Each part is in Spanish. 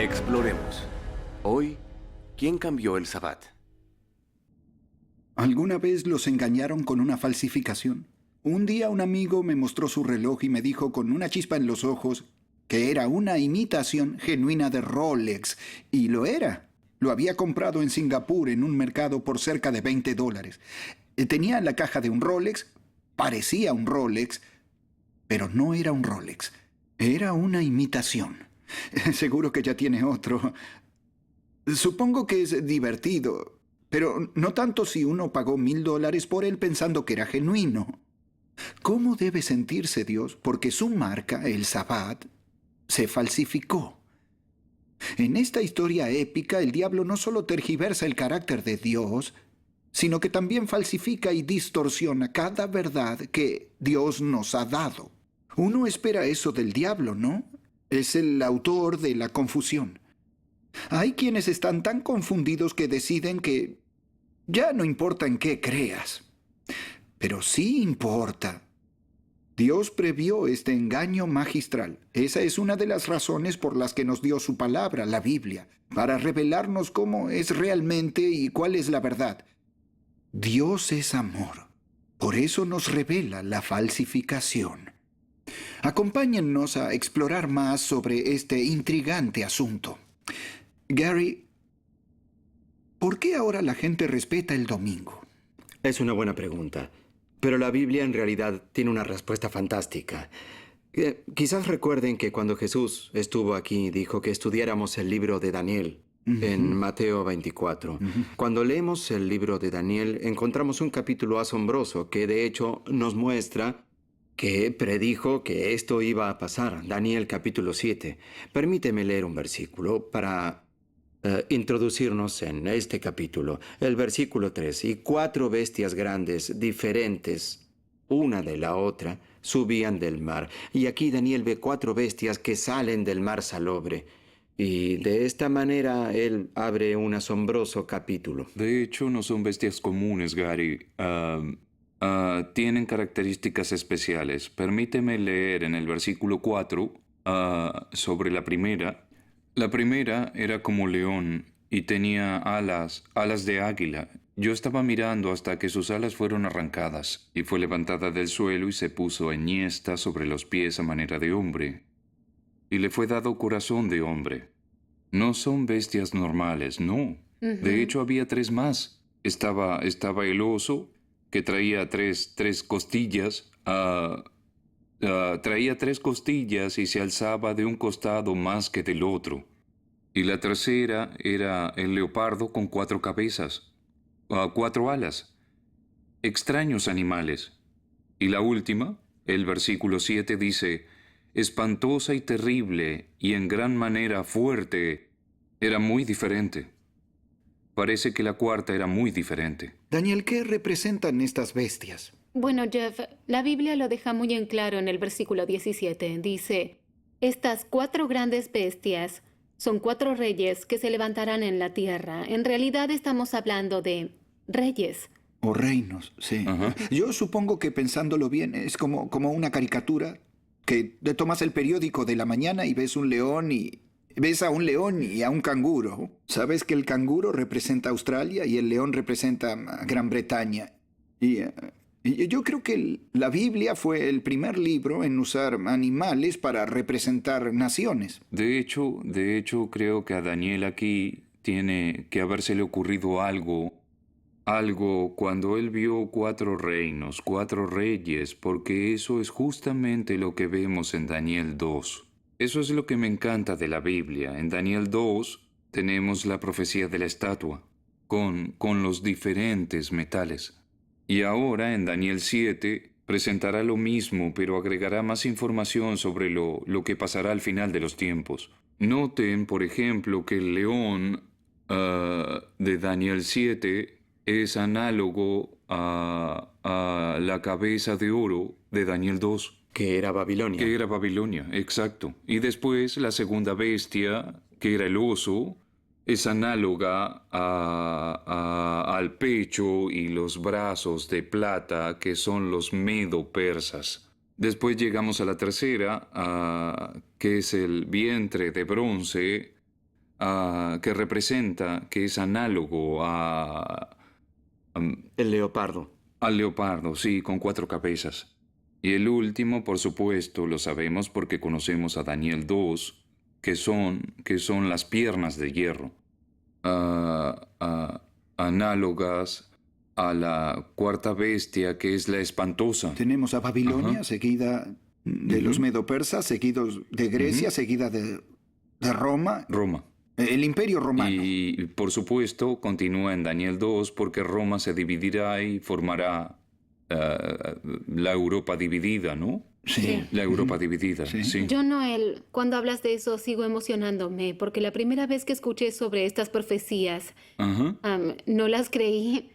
Exploremos. Hoy, ¿quién cambió el Sabbat? ¿Alguna vez los engañaron con una falsificación? Un día un amigo me mostró su reloj y me dijo con una chispa en los ojos que era una imitación genuina de Rolex. Y lo era. Lo había comprado en Singapur en un mercado por cerca de $20. Tenía la caja de un Rolex, parecía un Rolex, pero no era un Rolex. Era una imitación. Seguro que ya tiene otro. Supongo que es divertido, pero no tanto si uno pagó $1000 por él pensando que era genuino. ¿Cómo debe sentirse Dios porque su marca, el Sabbat, se falsificó? En esta historia épica, el diablo no solo tergiversa el carácter de Dios, sino que también falsifica y distorsiona cada verdad que Dios nos ha dado. Uno espera eso del diablo, ¿no? Es el autor de la confusión. Hay quienes están tan confundidos que deciden que ya no importa en qué creas. Pero sí importa. Dios previó este engaño magistral. Esa es una de las razones por las que nos dio su palabra, la Biblia, para revelarnos cómo es realmente y cuál es la verdad. Dios es amor. Por eso nos revela la falsificación. Acompáñennos a explorar más sobre este intrigante asunto. Gary, ¿por qué ahora la gente respeta el domingo? Es una buena pregunta, pero la Biblia en realidad tiene una respuesta fantástica. Quizás recuerden que cuando Jesús estuvo aquí dijo que estudiáramos el libro de Daniel en Mateo 24. Cuando leemos el libro de Daniel encontramos un capítulo asombroso que de hecho nos muestra que predijo que esto iba a pasar. Daniel capítulo 7. Permíteme leer un versículo para introducirnos en este capítulo. El versículo 3. Y 4 bestias grandes, diferentes una de la otra, subían del mar. Y aquí Daniel ve 4 bestias que salen del mar salobre. Y de esta manera él abre un asombroso capítulo. De hecho, no son bestias comunes, Gary. Tienen características especiales. Permíteme leer en el versículo 4 sobre la primera. La primera era como león y tenía alas de águila. Yo estaba mirando hasta que sus alas fueron arrancadas, y fue levantada del suelo y se puso enhiesta sobre los pies a manera de hombre. Y le fue dado corazón de hombre. No son bestias normales, no. De hecho, había 3 más. Estaba el oso, que traía tres costillas. Traía 3 costillas y se alzaba de un costado más que del otro. Y la tercera era el leopardo con 4 cabezas, 4 alas. Extraños animales. Y la última, el versículo 7 dice: espantosa y terrible y en gran manera fuerte, era muy diferente. Parece que la cuarta era muy diferente. Daniel, ¿qué representan estas bestias? Bueno, Jeff, la Biblia lo deja muy en claro en el versículo 17. Dice, estas 4 grandes bestias son 4 reyes que se levantarán en la tierra. En realidad estamos hablando de reyes. O reinos, sí. Ajá. Yo supongo que pensándolo bien es como una caricatura que te tomas el periódico de la mañana y ves un león y ves a un león y a un canguro. Sabes que el canguro representa a Australia y el león representa a Gran Bretaña. Y yo creo que la Biblia fue el primer libro en usar animales para representar naciones. De hecho, creo que a Daniel aquí tiene que habérsele ocurrido algo cuando él vio 4 reinos, 4 reyes, porque eso es justamente lo que vemos en Daniel 2. Eso es lo que me encanta de la Biblia. En Daniel 2 tenemos la profecía de la estatua, con los diferentes metales. Y ahora en Daniel 7 presentará lo mismo, pero agregará más información sobre lo que pasará al final de los tiempos. Noten, por ejemplo, que el león de Daniel 7 es análogo a la cabeza de oro de Daniel 2. Que era Babilonia. Que era Babilonia, exacto. Y después la segunda bestia, que era el oso, es análoga al pecho y los brazos de plata, que son los medo-persas. Después llegamos a la tercera, que es el vientre de bronce, que representa, que es análogo El leopardo. al leopardo, sí, con 4 cabezas. Y el último, por supuesto, lo sabemos porque conocemos a Daniel 2, que son las piernas de hierro, análogas a la cuarta bestia, que es la espantosa. Tenemos a Babilonia, Ajá. seguida de los medopersas, seguidos de Grecia, seguida de Roma, Roma. el Imperio Romano. Y por supuesto continúa en Daniel 2 porque Roma se dividirá y formará la Europa dividida, ¿no? Sí. La Europa dividida, Sí. sí. Yo, Noel, cuando hablas de eso sigo emocionándome, porque la primera vez que escuché sobre estas profecías, Ajá. no las creí.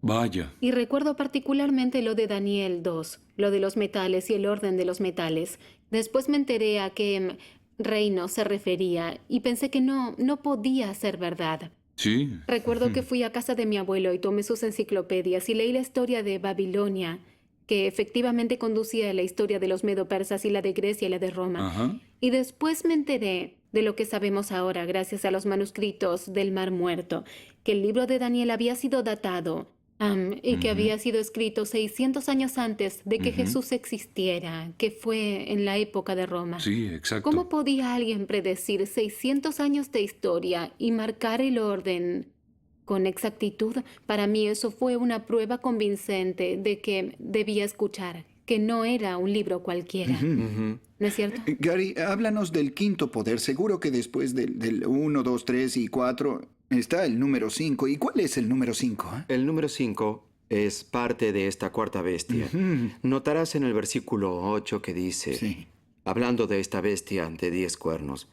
Vaya. Y recuerdo particularmente lo de Daniel 2, lo de los metales y el orden de los metales. Después me enteré a qué reino se refería y pensé que no podía ser verdad. Sí. Recuerdo que fui a casa de mi abuelo y tomé sus enciclopedias y leí la historia de Babilonia, que efectivamente conducía a la historia de los medo-persas y la de Grecia y la de Roma. Ajá. Y después me enteré de lo que sabemos ahora gracias a los manuscritos del Mar Muerto, que el libro de Daniel había sido datado y que había sido escrito 600 años antes de que Jesús existiera, que fue en la época de Roma. Sí, exacto. ¿Cómo podía alguien predecir 600 años de historia y marcar el orden con exactitud? Para mí eso fue una prueba convincente de que debía escuchar, que no era un libro cualquiera. ¿No es cierto? Gary, háblanos del quinto poder. Seguro que después del 1, 2, 3 y 4 está el número 5. ¿Y cuál es el número 5? El número 5 es parte de esta cuarta bestia. Notarás en el versículo 8 que dice, Sí. hablando de esta bestia de 10 cuernos.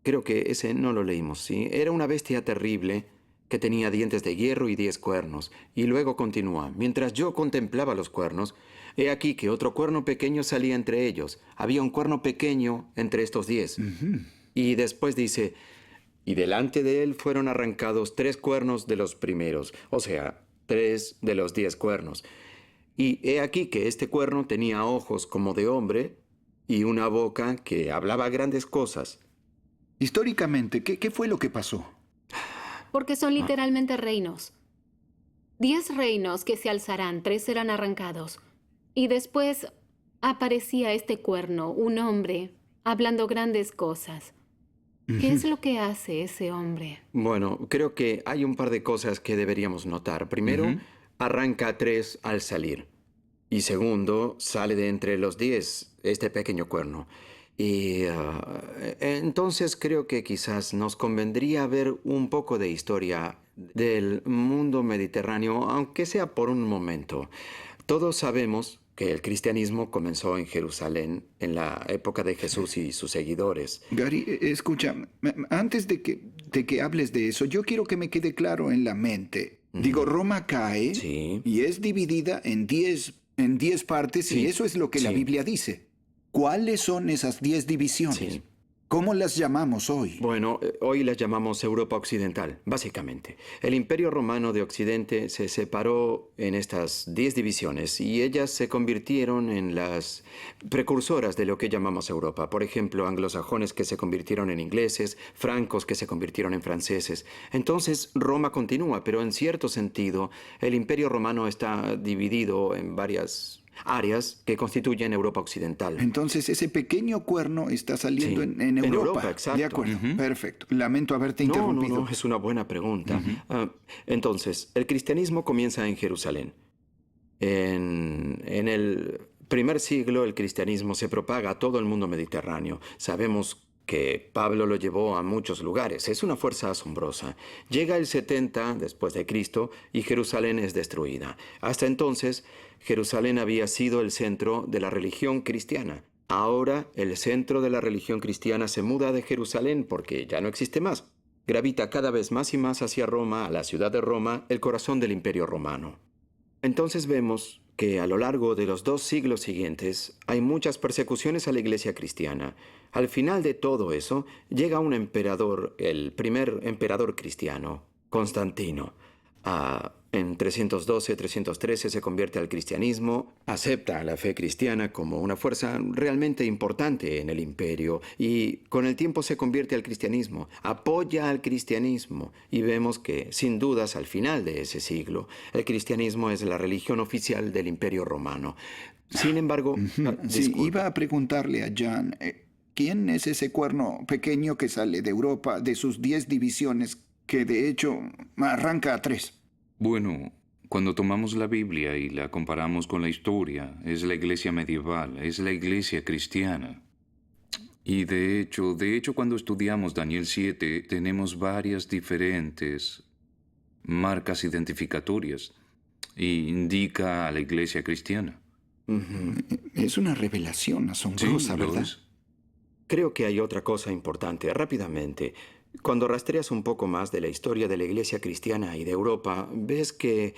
Creo que ese no lo leímos, ¿sí? Era una bestia terrible que tenía dientes de hierro y 10 cuernos. Y luego continúa, mientras yo contemplaba los cuernos, he aquí que otro cuerno pequeño salía entre ellos. Había un cuerno pequeño entre estos 10. Y después dice, y delante de él fueron arrancados 3 cuernos de los primeros, o sea, 3 de los 10 cuernos. Y he aquí que este cuerno tenía ojos como de hombre y una boca que hablaba grandes cosas. Históricamente, ¿qué fue lo que pasó? Porque son literalmente reinos. 10 reinos que se alzarán, 3 serán arrancados. Y después aparecía este cuerno, un hombre, hablando grandes cosas. ¿Qué es lo que hace ese hombre? Bueno, creo que hay un par de cosas que deberíamos notar. Primero, arranca a 3 al salir. Y segundo, sale de entre los 10 este pequeño cuerno. Y entonces creo que quizás nos convendría ver un poco de historia del mundo mediterráneo, aunque sea por un momento. Todos sabemos que el cristianismo comenzó en Jerusalén en la época de Jesús y sus seguidores. Gary, escucha, antes de que hables de eso, yo quiero que me quede claro en la mente. Digo, Roma cae Sí. y es dividida en 10 partes y Sí. eso es lo que la Sí. Biblia dice. ¿Cuáles son esas 10 divisiones? Sí. ¿Cómo las llamamos hoy? Bueno, hoy las llamamos Europa Occidental, básicamente. El Imperio Romano de Occidente se separó en estas 10 divisiones y ellas se convirtieron en las precursoras de lo que llamamos Europa. Por ejemplo, anglosajones que se convirtieron en ingleses, francos que se convirtieron en franceses. Entonces, Roma continúa, pero en cierto sentido, el Imperio Romano está dividido en varias áreas que constituyen Europa Occidental. Entonces ese pequeño cuerno está saliendo Sí. en En Europa. Europa, exacto. De acuerdo, perfecto. Lamento haberte interrumpido. No, es una buena pregunta. Entonces, el cristianismo comienza en Jerusalén. En el primer siglo, el cristianismo se propaga a todo el mundo mediterráneo. Sabemos que Pablo lo llevó a muchos lugares. Es una fuerza asombrosa. Llega el 70 después de Cristo y Jerusalén es destruida. Hasta entonces, Jerusalén había sido el centro de la religión cristiana. Ahora, el centro de la religión cristiana se muda de Jerusalén porque ya no existe más. Gravita cada vez más y más hacia Roma, a la ciudad de Roma, el corazón del Imperio Romano. Entonces vemos que a lo largo de los 2 siglos siguientes hay muchas persecuciones a la iglesia cristiana. Al final de todo eso, llega un emperador, el primer emperador cristiano, Constantino. En 312, 313 se convierte al cristianismo, acepta a la fe cristiana como una fuerza realmente importante en el imperio y con el tiempo se convierte al cristianismo, apoya al cristianismo y vemos que, sin dudas, al final de ese siglo, el cristianismo es la religión oficial del imperio romano. Sin embargo, Sí, disculpe. iba a preguntarle a Jan, ¿quién es ese cuerno pequeño que sale de Europa de sus 10 divisiones que de hecho arranca a 3? Bueno, cuando tomamos la Biblia y la comparamos con la historia, es la iglesia medieval, es la iglesia cristiana. Y de hecho, cuando estudiamos Daniel 7, tenemos varias diferentes marcas identificatorias y indica a la iglesia cristiana. Es una revelación asombrosa, lo ¿verdad? es. Creo que hay otra cosa importante. Rápidamente, cuando rastreas un poco más de la historia de la Iglesia cristiana y de Europa, ves que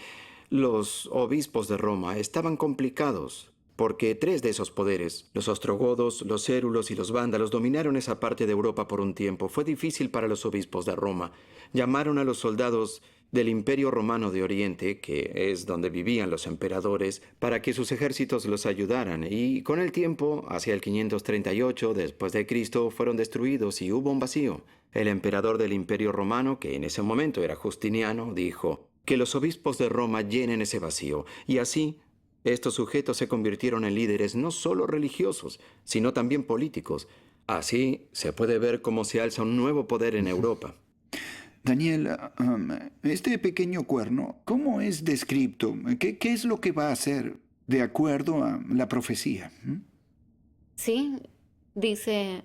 los obispos de Roma estaban complicados, porque 3 de esos poderes, los ostrogodos, los érulos y los vándalos, dominaron esa parte de Europa por un tiempo. Fue difícil para los obispos de Roma. Llamaron a los soldados del Imperio Romano de Oriente, que es donde vivían los emperadores, para que sus ejércitos los ayudaran. Y con el tiempo, hacia el 538 después de Cristo, fueron destruidos y hubo un vacío. El emperador del Imperio Romano, que en ese momento era Justiniano, dijo que los obispos de Roma llenen ese vacío. Y así, estos sujetos se convirtieron en líderes no solo religiosos, sino también políticos. Así se puede ver cómo se alza un nuevo poder en Europa. Daniel, este pequeño cuerno, ¿cómo es descrito? ¿Qué es lo que va a hacer de acuerdo a la profecía? Sí, dice,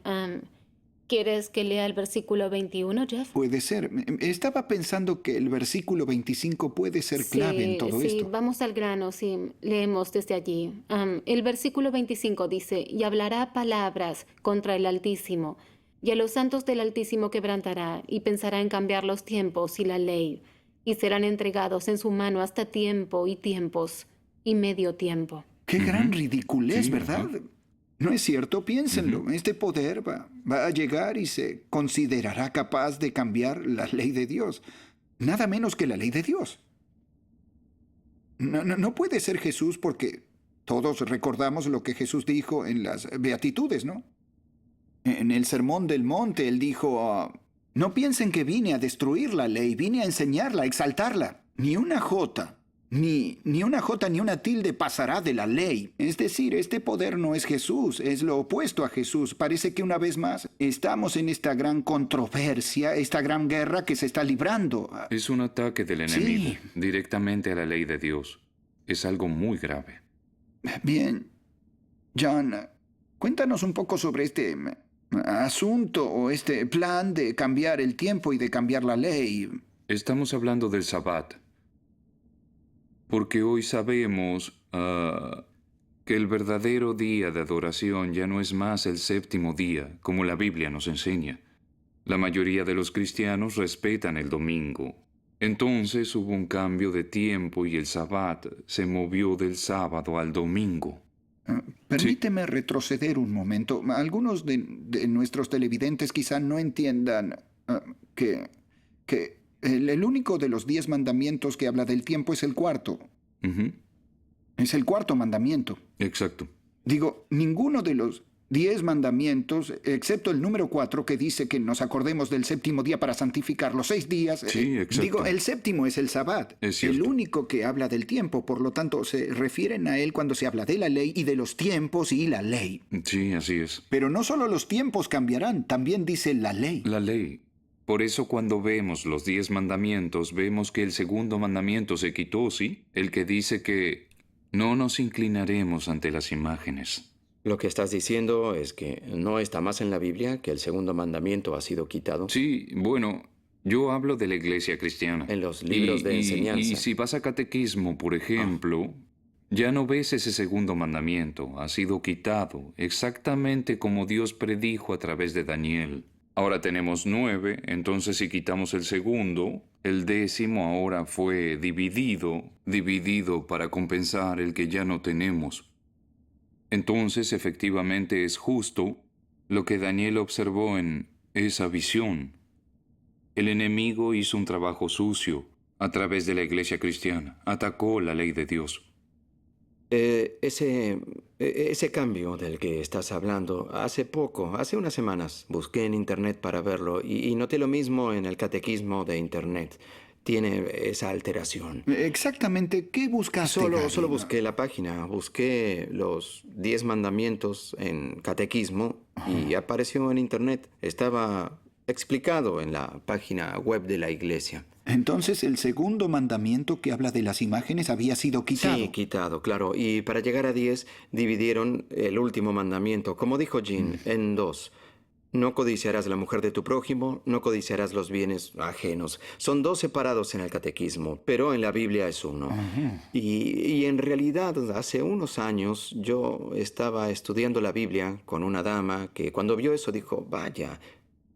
¿quieres que lea el versículo 21, Jeff? Puede ser. Estaba pensando que el versículo 25 puede ser clave en todo sí, esto. vamos al grano, sí, leemos desde allí. El versículo 25 dice, y hablará palabras contra el Altísimo, y a los santos del Altísimo quebrantará, y pensará en cambiar los tiempos y la ley, y serán entregados en su mano hasta tiempo y tiempos, y medio tiempo. Qué gran ridiculez, Sí, ¿verdad? ajá. No es cierto, piénsenlo. Este poder va a llegar y se considerará capaz de cambiar la ley de Dios. Nada menos que la ley de Dios. No puede ser Jesús porque todos recordamos lo que Jesús dijo en las Beatitudes, ¿no? En el Sermón del Monte, él dijo, no piensen que vine a destruir la ley, vine a enseñarla, a exaltarla. Ni una jota, ni una tilde pasará de la ley. Es decir, este poder no es Jesús, es lo opuesto a Jesús. Parece que una vez más estamos en esta gran controversia, esta gran guerra que se está librando. Es un ataque del Sí. enemigo directamente a la ley de Dios. Es algo muy grave. Bien, John, cuéntanos un poco sobre este asunto o este plan de cambiar el tiempo y de cambiar la ley. Estamos hablando del Sabbat. Porque hoy sabemos que el verdadero día de adoración ya no es más el séptimo día, como la Biblia nos enseña. La mayoría de los cristianos respetan el domingo. Entonces hubo un cambio de tiempo y el Sabbat se movió del sábado al domingo. Permíteme retroceder un momento. Algunos de nuestros televidentes quizá no entiendan que el único de los 10 mandamientos que habla del tiempo es el cuarto. Ujú. Es el cuarto mandamiento. Exacto. Digo, ninguno de los 10 mandamientos, excepto el número 4 que dice que nos acordemos del séptimo día para santificar los 6 días. Sí, exacto. Digo, el séptimo es el Sabbat. Es cierto. El único que habla del tiempo, por lo tanto, se refieren a él cuando se habla de la ley y de los tiempos y la ley. Sí, así es. Pero no solo los tiempos cambiarán, también dice la ley. La ley. Por eso cuando vemos los 10 mandamientos, vemos que el segundo mandamiento se quitó, ¿sí? El que dice que no nos inclinaremos ante las imágenes. Lo que estás diciendo es que no está más en la Biblia, que el segundo mandamiento ha sido quitado. Sí, bueno, yo hablo de la iglesia cristiana. En los libros de enseñanza. Y si vas a catequismo, por ejemplo, ya no ves ese segundo mandamiento. Ha sido quitado, exactamente como Dios predijo a través de Daniel. Ahora tenemos 9, entonces si quitamos el segundo, el 10º ahora fue dividido para compensar el que ya no tenemos. Entonces, efectivamente, es justo lo que Daniel observó en esa visión. El enemigo hizo un trabajo sucio, a través de la iglesia cristiana. Atacó la ley de Dios. Ese cambio del que estás hablando, hace unas semanas, busqué en Internet para verlo y noté lo mismo en el catequismo de Internet. Tiene esa alteración. Exactamente, ¿qué buscaste, Gary? Solo busqué la página, busqué los 10 mandamientos en catequismo y apareció en Internet. Estaba explicado en la página web de la iglesia. Entonces, el segundo mandamiento que habla de las imágenes había sido quitado. Sí, quitado, claro. Y para llegar a 10, dividieron el último mandamiento, como dijo Jean, en 2. No codiciarás la mujer de tu prójimo, no codiciarás los bienes ajenos. Son 2 separados en el catequismo, pero en la Biblia es uno. Y en realidad, hace unos años, yo estaba estudiando la Biblia con una dama que cuando vio eso dijo, vaya,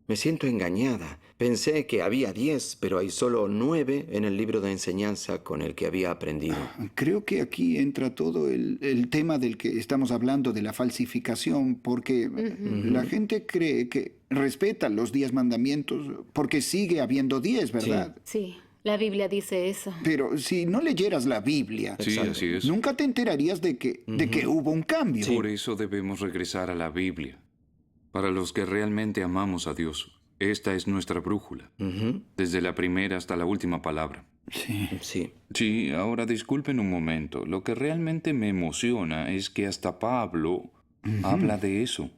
me siento engañada. Pensé que había 10, pero hay solo 9 en el libro de enseñanza con el que había aprendido. Creo que aquí entra todo el tema del que estamos hablando, de la falsificación, porque la gente cree que respeta los 10 mandamientos porque sigue habiendo 10, ¿verdad? Sí, la Biblia dice eso. Pero si no leyeras la Biblia, Sí, así es. nunca te enterarías de que hubo un cambio. Por eso debemos regresar a la Biblia. Para los que realmente amamos a Dios, esta es nuestra brújula, desde la primera hasta la última palabra. Sí. Sí, ahora disculpen un momento. Lo que realmente me emociona es que hasta Pablo habla de eso.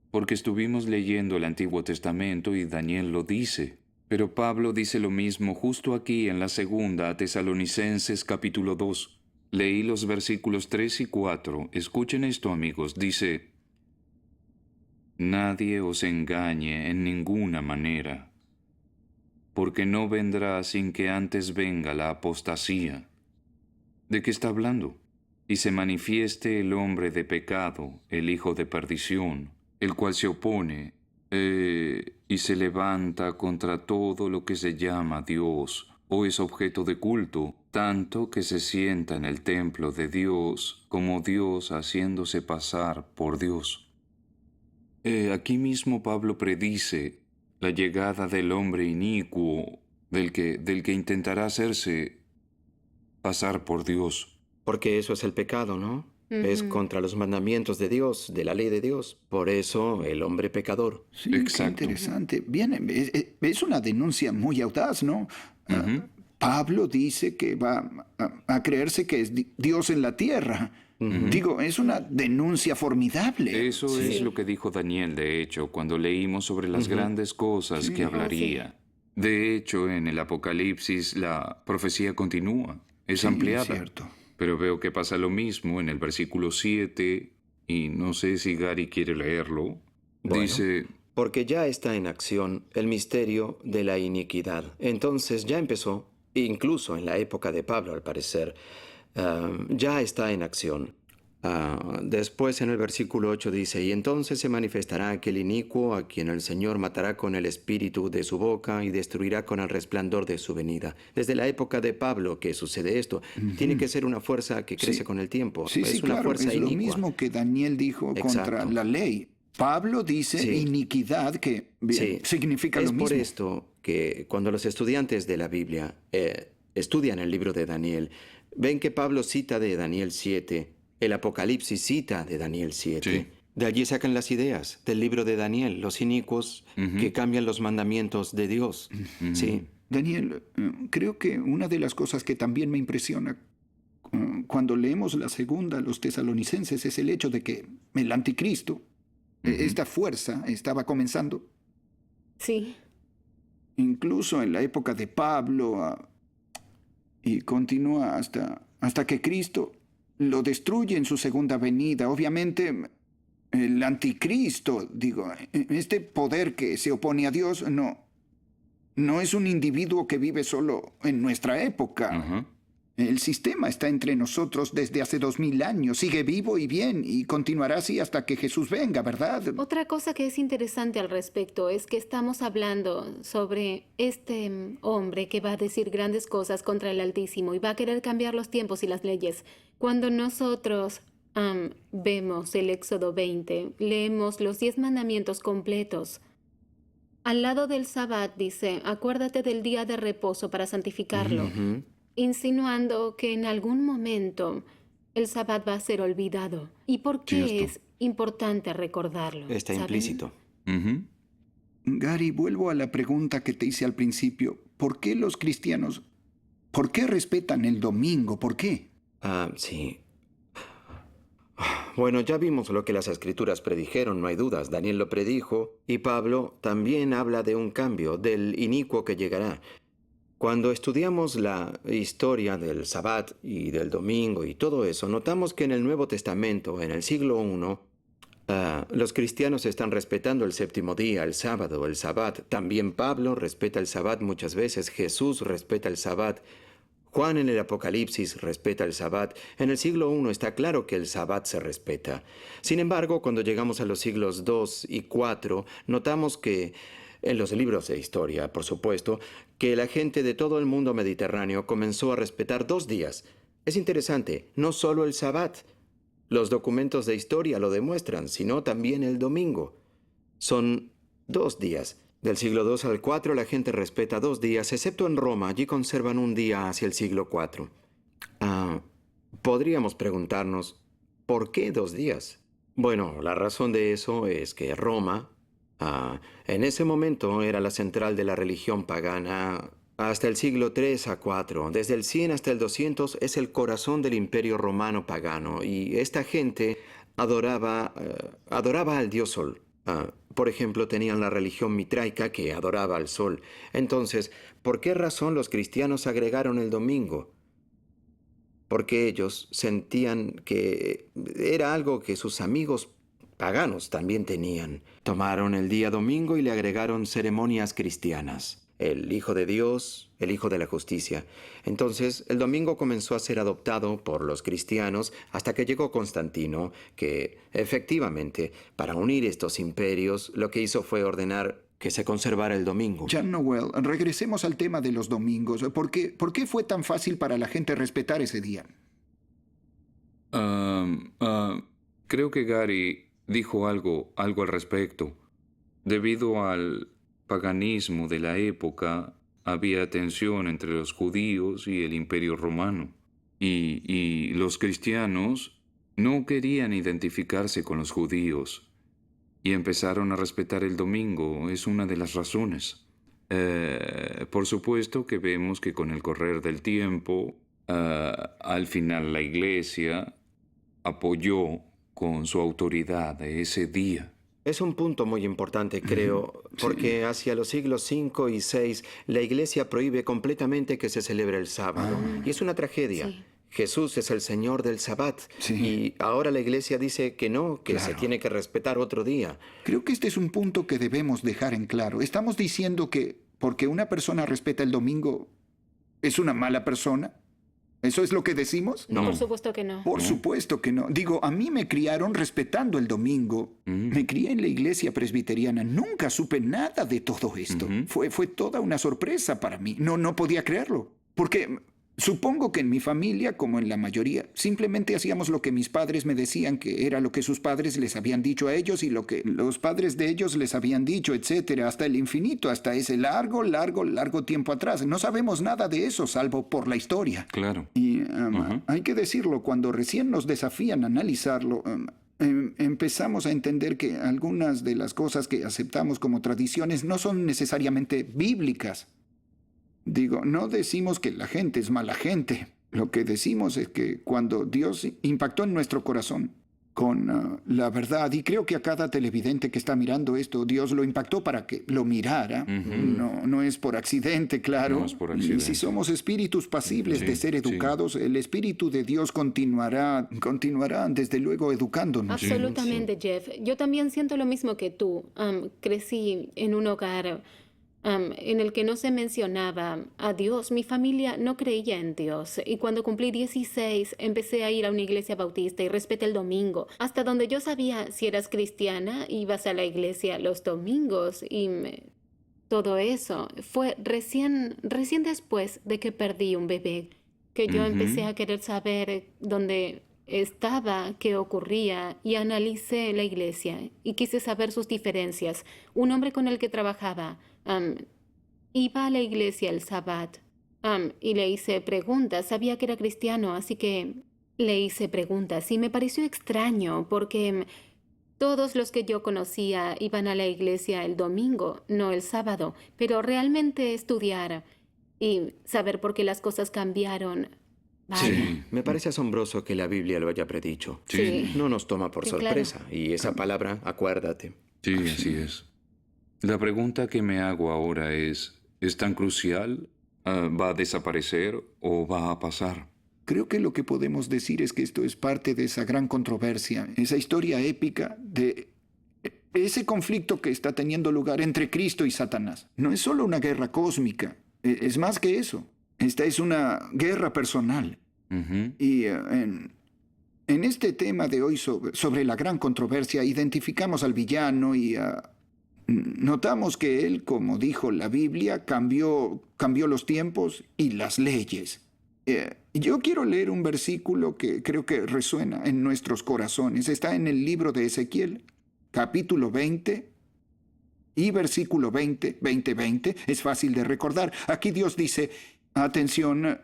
Porque estuvimos leyendo el Antiguo Testamento y Daniel lo dice. Pero Pablo dice lo mismo justo aquí en la segunda a Tesalonicenses capítulo 2. Leí los versículos 3 y 4. Escuchen esto, amigos. Dice: nadie os engañe en ninguna manera, porque no vendrá sin que antes venga la apostasía. ¿De qué está hablando? Y se manifieste el hombre de pecado, el hijo de perdición, el cual se opone y se levanta contra todo lo que se llama Dios o es objeto de culto, tanto que se sienta en el templo de Dios como Dios haciéndose pasar por Dios. Aquí mismo Pablo predice la llegada del hombre inicuo, del que intentará hacerse pasar por Dios. Porque eso es el pecado, ¿no? Es contra los mandamientos de Dios, de la ley de Dios. Por eso el hombre pecador. Sí, qué interesante. Bien, es una denuncia muy audaz, ¿no? Pablo dice que va a creerse que es Dios en la tierra. Digo, es una denuncia formidable. Eso es lo que dijo Daniel, de hecho, cuando leímos sobre las grandes cosas que hablaría. De hecho, en el Apocalipsis la profecía continúa, es ampliada. Es cierto. Pero veo que pasa lo mismo en el versículo 7, y no sé si Gary quiere leerlo. Bueno. Dice: Porque ya está en acción el misterio de la iniquidad. Entonces ya empezó, incluso en la época de Pablo, al parecer, ya está en acción. Después en el versículo 8 dice, y entonces se manifestará aquel inicuo a quien el Señor matará con el espíritu de su boca y destruirá con el resplandor de su venida. Desde la época de Pablo que sucede esto, tiene que ser una fuerza que crece con el tiempo. Sí, es una claro, fuerza es inicua. lo mismo que Daniel dijo contra la ley. Pablo dice iniquidad, que significa lo mismo. Es por esto que cuando los estudiantes de la Biblia estudian el libro de Daniel, ven que Pablo cita de Daniel 7, el Apocalipsis cita de Daniel 7. Sí. De allí sacan las ideas del libro de Daniel, los inicuos que cambian los mandamientos de Dios. Sí. Daniel, creo que una de las cosas que también me impresiona cuando leemos la segunda a los tesalonicenses es el hecho de que el anticristo, esta fuerza, estaba comenzando. Sí. Incluso en la época de Pablo y continúa hasta que Cristo lo destruye en su segunda venida. Obviamente, el anticristo, este poder que se opone a Dios, no es un individuo que vive solo en nuestra época. El sistema está entre nosotros desde hace 2000 años, sigue vivo y bien, y continuará así hasta que Jesús venga, ¿verdad? Otra cosa que es interesante al respecto es que estamos hablando sobre este hombre que va a decir grandes cosas contra el Altísimo y va a querer cambiar los tiempos y las leyes. Cuando nosotros vemos el Éxodo 20, leemos los 10 mandamientos completos. Al lado del Sabbat dice, acuérdate del día de reposo para santificarlo, Ujú. insinuando que en algún momento el Sabbat va a ser olvidado. ¿Y por qué Cierto. es importante recordarlo? Está ¿Saben? implícito. Ujú. Gary, vuelvo a la pregunta que te hice al principio. ¿Por qué los cristianos, por qué respetan el domingo? ¿Por qué? Sí. Bueno, ya vimos lo que las escrituras predijeron, no hay dudas. Daniel lo predijo y Pablo también habla de un cambio, del inicuo que llegará. Cuando estudiamos la historia del Sabbat y del domingo y todo eso, notamos que en el Nuevo Testamento, en el siglo I, los cristianos están respetando el séptimo día, el sábado, el Sabbat. También Pablo respeta el Sabbat muchas veces, Jesús respeta el Sabbat. Juan en el Apocalipsis respeta el Sabbat. En el siglo I está claro que el Sabbat se respeta. Sin embargo, cuando llegamos a los siglos II y IV, notamos que, en los libros de historia, por supuesto, que la gente de todo el mundo mediterráneo comenzó a respetar 2 días. Es interesante, no solo el Sabbat. Los documentos de historia lo demuestran, sino también el domingo. Son 2 días. Del siglo II al IV la gente respeta 2 días, excepto en Roma. Allí conservan un día hacia el siglo IV. Podríamos preguntarnos, ¿por qué 2 días? Bueno, la razón de eso es que Roma, en ese momento, era la central de la religión pagana. Hasta el siglo III a IV, desde el 100 hasta el 200, es el corazón del imperio romano pagano. Y esta gente adoraba al dios Sol. Por ejemplo, tenían la religión mitraica que adoraba al sol. Entonces, ¿por qué razón los cristianos agregaron el domingo? Porque ellos sentían que era algo que sus amigos paganos también tenían. Tomaron el día domingo y le agregaron ceremonias cristianas. El Hijo de Dios, el Hijo de la Justicia. Entonces, el domingo comenzó a ser adoptado por los cristianos hasta que llegó Constantino, que, efectivamente, para unir estos imperios, lo que hizo fue ordenar que se conservara el domingo. Jan Noel, regresemos al tema de los domingos. ¿Por qué fue tan fácil para la gente respetar ese día? Creo que Gary dijo algo al respecto. Debido al paganismo de la época, había tensión entre los judíos y el imperio romano. Y los cristianos no querían identificarse con los judíos y empezaron a respetar el domingo. Es una de las razones. Por supuesto que vemos que con el correr del tiempo, al final la iglesia apoyó con su autoridad ese día. Es un punto muy importante, creo, porque hacia los siglos V y VI la Iglesia prohíbe completamente que se celebre el sábado. Y es una tragedia. Sí. Jesús es el Señor del Sabbat. Sí. Y ahora la Iglesia dice que no, que se Claro. tiene que respetar otro día. Creo que este es un punto que debemos dejar en claro. Estamos diciendo que porque una persona respeta el domingo, ¿es una mala persona? ¿Eso es lo que decimos? No. Por supuesto que no. Por supuesto que no. Digo, a mí me criaron respetando el domingo. Me crié en la iglesia presbiteriana. Nunca supe nada de todo esto. Fue toda una sorpresa para mí. No podía creerlo. Porque supongo que en mi familia, como en la mayoría, simplemente hacíamos lo que mis padres me decían que era lo que sus padres les habían dicho a ellos y lo que los padres de ellos les habían dicho, etcétera, hasta el infinito, hasta ese largo tiempo atrás. No sabemos nada de eso, salvo por la historia. Claro. Y hay que decirlo, cuando recién nos desafían a analizarlo, empezamos a entender que algunas de las cosas que aceptamos como tradiciones no son necesariamente bíblicas. Digo, no decimos que la gente es mala gente. Lo que decimos es que cuando Dios impactó en nuestro corazón con la verdad, y creo que a cada televidente que está mirando esto, Dios lo impactó para que lo mirara. No es por accidente, claro. No es por Y accidente. si somos espíritus pasibles Sí, de ser sí. educados, el Espíritu de Dios continuará desde luego educándonos. Absolutamente, Jeff. Yo también siento lo mismo que tú. Crecí en un hogar en el que no se mencionaba a Dios. Mi familia no creía en Dios. Y cuando cumplí 16, empecé a ir a una iglesia bautista y respeté el domingo. Hasta donde yo sabía, si eras cristiana, ibas a la iglesia los domingos y todo eso. Fue recién después de que perdí un bebé que yo empecé a querer saber dónde estaba, qué ocurría, y analicé la iglesia y quise saber sus diferencias. Un hombre con el que trabajaba iba a la iglesia el sábado y le hice preguntas. Sabía que era cristiano, así que le hice preguntas y me pareció extraño porque todos los que yo conocía iban a la iglesia el domingo, no el sábado, pero realmente estudiar y saber por qué las cosas cambiaron. Vaya. Sí. Me parece asombroso que la Biblia lo haya predicho. Sí. No nos toma por Sí, sorpresa. Y esa palabra, acuérdate. Sí, así es. La pregunta que me hago ahora ¿es tan crucial? ¿Va a desaparecer o va a pasar? Creo que lo que podemos decir es que esto es parte de esa gran controversia, esa historia épica de ese conflicto que está teniendo lugar entre Cristo y Satanás. No es solo una guerra cósmica, es más que eso. Esta es una guerra personal. Ujú. Y en este tema de hoy sobre la gran controversia, identificamos al villano y notamos que él, como dijo la Biblia, cambió los tiempos y las leyes. Yo quiero leer un versículo que creo que resuena en nuestros corazones. Está en el libro de Ezequiel, capítulo 20 y versículo 20. Es fácil de recordar. Aquí Dios dice, atención,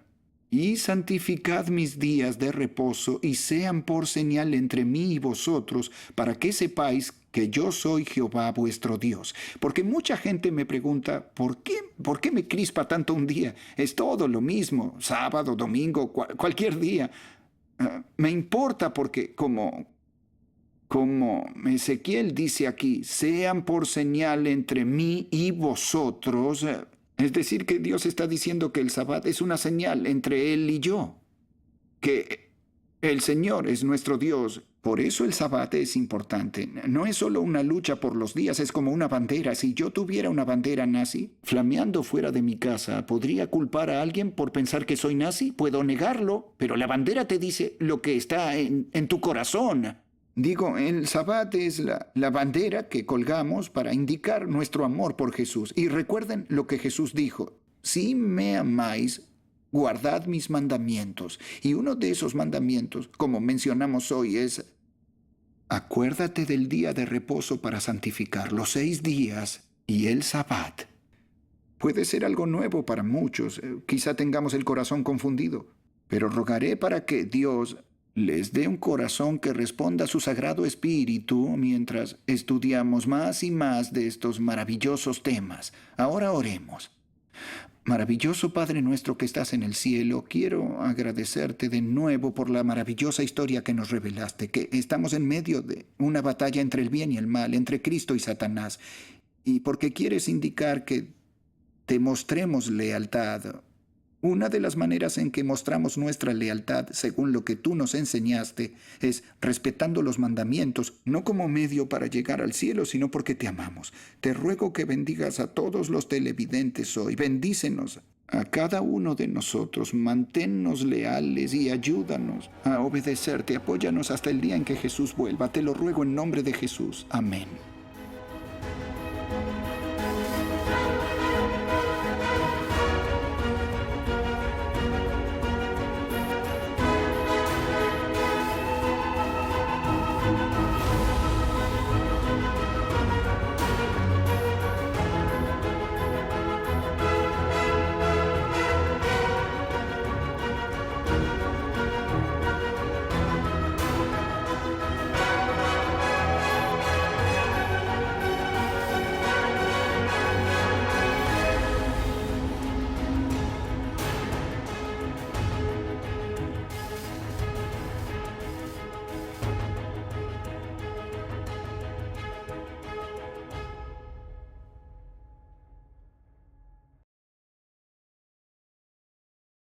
y santificad mis días de reposo y sean por señal entre mí y vosotros, para que sepáis que yo soy Jehová vuestro Dios. Porque mucha gente me pregunta, ¿por qué me crispa tanto un día? Es todo lo mismo, sábado, domingo, cualquier día. Me importa porque como Ezequiel dice aquí, sean por señal entre mí y vosotros. Es decir, que Dios está diciendo que el Sabbat es una señal entre Él y yo. Que el Señor es nuestro Dios. Por eso el Sabbat es importante. No es solo una lucha por los días, es como una bandera. Si yo tuviera una bandera nazi flameando fuera de mi casa, ¿podría culpar a alguien por pensar que soy nazi? Puedo negarlo, pero la bandera te dice lo que está en tu corazón. Digo, el Sabbat es la bandera que colgamos para indicar nuestro amor por Jesús. Y recuerden lo que Jesús dijo, si me amáis, guardad mis mandamientos. Y uno de esos mandamientos, como mencionamos hoy, es acuérdate del día de reposo para santificar los 6 días y el Sabbat. Puede ser algo nuevo para muchos, quizá tengamos el corazón confundido, pero rogaré para que Dios les dé un corazón que responda a su Sagrado Espíritu mientras estudiamos más y más de estos maravillosos temas. Ahora oremos. Maravilloso Padre nuestro que estás en el cielo, quiero agradecerte de nuevo por la maravillosa historia que nos revelaste, que estamos en medio de una batalla entre el bien y el mal, entre Cristo y Satanás, y porque quieres indicar que te mostremos lealtad. Una de las maneras en que mostramos nuestra lealtad, según lo que tú nos enseñaste, es respetando los mandamientos, no como medio para llegar al cielo, sino porque te amamos. Te ruego que bendigas a todos los televidentes hoy. Bendícenos a cada uno de nosotros. Manténnos leales y ayúdanos a obedecerte. Apóyanos hasta el día en que Jesús vuelva. Te lo ruego en nombre de Jesús. Amén.